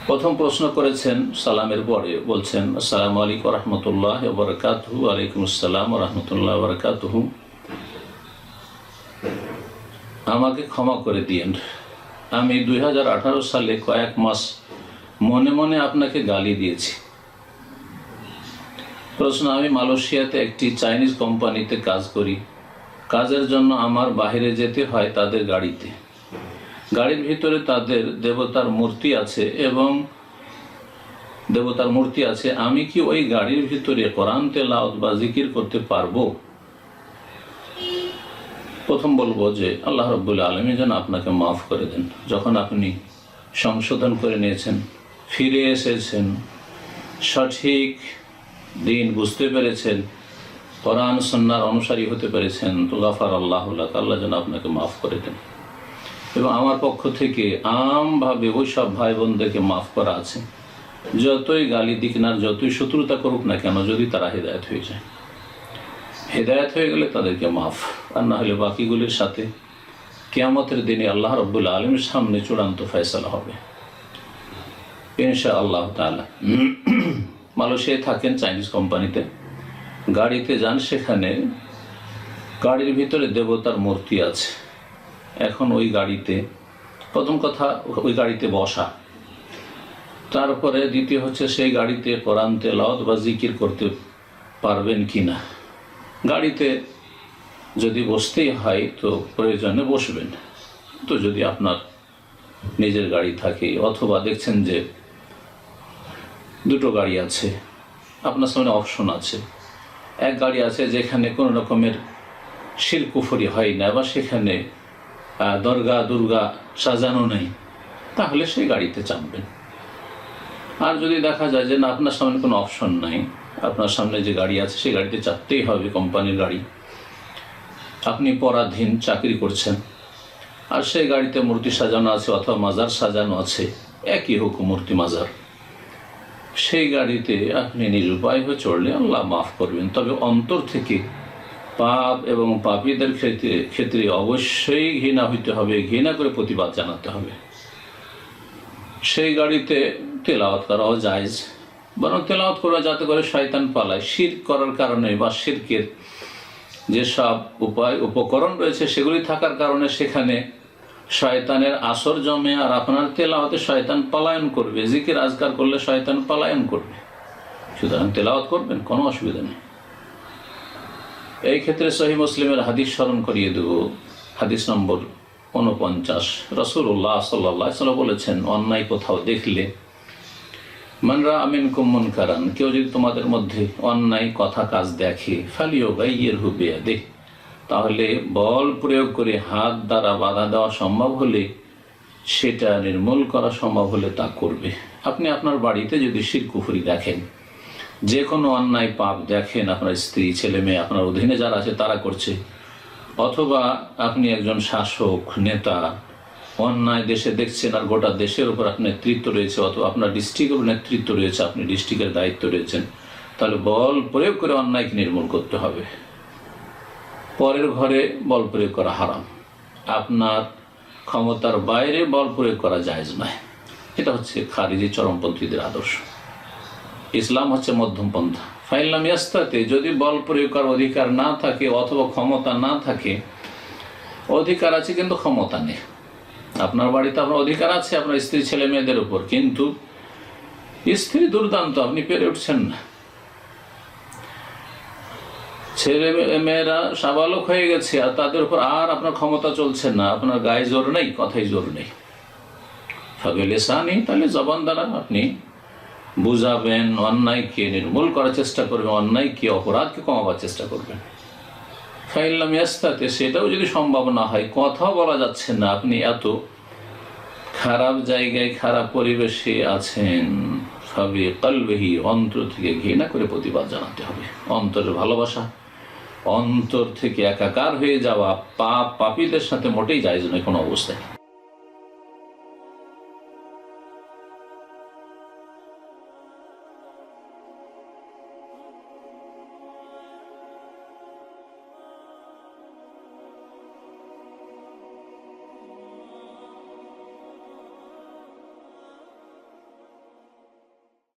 প্রথম প্রশ্ন করেছেন সালামের পরে, বলছেন আসসালামু আলাইকুম রহমতুল্লাহ বারাকাতুহু। ওয়ালাইকুম আসসালাম রহমতুল্লাহ বারাকাতুহু। আমাকে ক্ষমা করে দিয়েন, আমি 2018 সালে কয়েক মাস মনে মনে আপনাকে গালি দিয়েছি। প্রশ্ন, আমি মালয়েশিয়াতে একটি চাইনিজ কোম্পানিতে কাজ করি। কাজের জন্য আমার বাইরে যেতে হয় তাদের গাড়িতে। গাড়ির ভিতরে তাদের দেবতার মূর্তি আছে। আমি কি ওই গাড়ির ভিতরে কোরআন তেলাওয়াত বা জিকির করতে পারবো? প্রথম বলবো যে আল্লাহ রাব্বুল আলামিন যেন আপনাকে মাফ করে দেন। যখন আপনি সংশোধন করে নিয়েছেন, ফিরে এসেছেন, সঠিক দিন বুঝতে পেরেছেন, কোরআন সুন্নাহর অনুসারী হতে পেরেছেন, তো গাফার আল্লাহ লাক, আল্লাহ যেন আপনাকে মাফ করে দেন। এবং আমার পক্ষ থেকে আমভাবে ওই সব ভাই বোনদেরকে মাফ করা আছে, যতই গালি দিক না, যতই শত্রুতা করুক না কেন, যদি তারা হেদায়েত হয়ে যায়, হেদায়েত হয়ে গেলে তাদেরকে মাফ, আর না হলে বাকিগুলির সাথে কিয়ামতের দিনে আল্লাহ রাব্বুল আলামিনের সামনে চূড়ান্ত ফয়সালা হবে ইনশাআল্লাহ তাআলা। মালয়েশিয়ায় থাকেন, চাইনিজ কোম্পানিতে গাড়িতে যান, সেখানে গাড়ির ভিতরে দেবতার মূর্তি আছে। এখন ওই গাড়িতে, প্রথম কথা ওই গাড়িতে বসা, তারপরে দ্বিতীয় হচ্ছে সেই গাড়িতে কোরআন তেলাওয়াত বা জিকির করতে পারবেন কি না। গাড়িতে যদি বসতেই হয় তো প্রয়োজনে বসবেন। তো যদি আপনার নিজের গাড়ি থাকে, অথবা দেখছেন যে দুটো গাড়ি আছে, আপনার সামনে অপশন আছে, এক গাড়ি আছে যেখানে কোনো রকমের শিরক কুফরি হয় না, বা সেখানে দরগা দুর্গা সাজানো নেই, তাহলে সেই গাড়িতে চাপবেন। আর যদি দেখা যায় যে না, আপনার সামনে কোনো অপশন নাই, আপনার সামনে যে গাড়ি আছে সেই গাড়িতে চাপতেই হবে, কোম্পানির গাড়ি, আপনি পরাধীন চাকরি করছেন, আর সেই গাড়িতে মূর্তি সাজানো আছে অথবা মাজার সাজানো আছে, একই হোক মূর্তি মাজার, সেই গাড়িতে আপনি নিরুপায় হয়ে চড়লে আল্লাহ মাফ করবেন। তবে অন্তর থেকে পাপ এবং পাপীদের ক্ষেত্রে অবশ্যই ঘৃণা হইতে হবে, ঘৃণা করে প্রতিবাদ জানাতে হবে। সেই গাড়িতে তেলাওয়াত করাও জায়েজ, বরং তেলাওয়াত করা যাতে করে শয়তান পালায়। শিরক করার কারণে বা শিরকের যেসব উপকরণ রয়েছে সেগুলি থাকার কারণে সেখানে শয়তানের আসর জমে, আর আপনার তেলাওয়াতে শয়তান পলায়ন করবে। জিকির আজকার করলে শয়তান পলায়ন করবে, সুতরাং তেলাওয়াত করবেন, কোনো অসুবিধা নেই। এই ক্ষেত্রে সহিহ মুসলিমের হাদিস স্মরণ করিয়ে দেব, হাদিস নম্বর 49। রাসূলুল্লাহ সাল্লাল্লাহু আলাইহি ওয়াসাল্লাম বলেছেন, অন্যায় কোথাও দেখলে, মান রাআ মিনকুম মুনকারান, কেউ যদি তোমাদের মধ্যে অন্যায় কথা কাজ দেখে, ফালিয়ুগাইয়িরহু বিয়াদিহি, তাহলে বল প্রয়োগ করে হাত দ্বারা বাধা দেওয়া সম্ভব হলে, সেটা নির্মূল করা সম্ভব হলে তা করবে। আপনি আপনার বাড়িতে যদি শিরক কুফরি দেখেন, যে কোনো অন্যায় পাপ দেখেন, আপনার স্ত্রী ছেলে মেয়ে আপনার অধীনে যারা আছে তারা করছে, অথবা আপনি একজন শাসক নেতা, অন্যায় দেশে দেখছেন আর গোটা দেশের উপর আপনার নেতৃত্ব রয়েছে, অথবা আপনার ডিস্ট্রিক্টের নেতৃত্ব রয়েছে, আপনি ডিস্ট্রিক্টের দায়িত্ব রয়েছেন, তাহলে বল প্রয়োগ করে অন্যায়কে নির্মূল করতে হবে। পরের ঘরে বল প্রয়োগ করা হারাম, আপনার ক্ষমতার বাইরে বল প্রয়োগ করা জায়েজ নয়। এটা হচ্ছে খারিজি চরমপন্থীদের আদর্শ। ইসলাম হচ্ছে মধ্যম পন্থা। ফাইল্লাম ইয়াস্তাতে, যদি বল প্রয়োগ করার অধিকার না থাকে অথবা ক্ষমতা না থাকে, অধিকার আছে কিন্তু ক্ষমতা নেই, আপনার বাড়িতে আপনার অধিকার আছে আপনার স্ত্রী ছেলে মেয়েদের উপর, কিন্তু স্ত্রী দুর্দান্ত, আপনি পেরে উঠছেন না, ছেলে মেয়েরা সাবালক হয়ে গেছে আর তাদের উপর আর আপনার ক্ষমতা চলছে না, আপনার গায়ে জোর নেই, কথাই জোর নেই, ফাবিলিসানি, তাহলে জবান দ্বারা আপনি বুঝাবেন, অন্যায়কে নির্মূল করার চেষ্টা করবেন, অন্যায়কে অপরাধকে কমাবার চেষ্টা করবেন। ফাইল্লাম ইয়াস্তাতে, সেটাও যদি সম্ভব না হয়, কথাও বলা যাচ্ছে না, আপনি এত খারাপ জায়গায় খারাপ পরিবেশে আছেন, ফাবিকলবিহি, অন্তর থেকে ঘৃণা করে প্রতিবাদ জানাতে হবে। অন্তরের ভালোবাসা, অন্তর থেকে একাকার হয়ে যাওয়া পাপীদের সাথে মোটেই জায়েজ নয় কোনো অবস্থায়।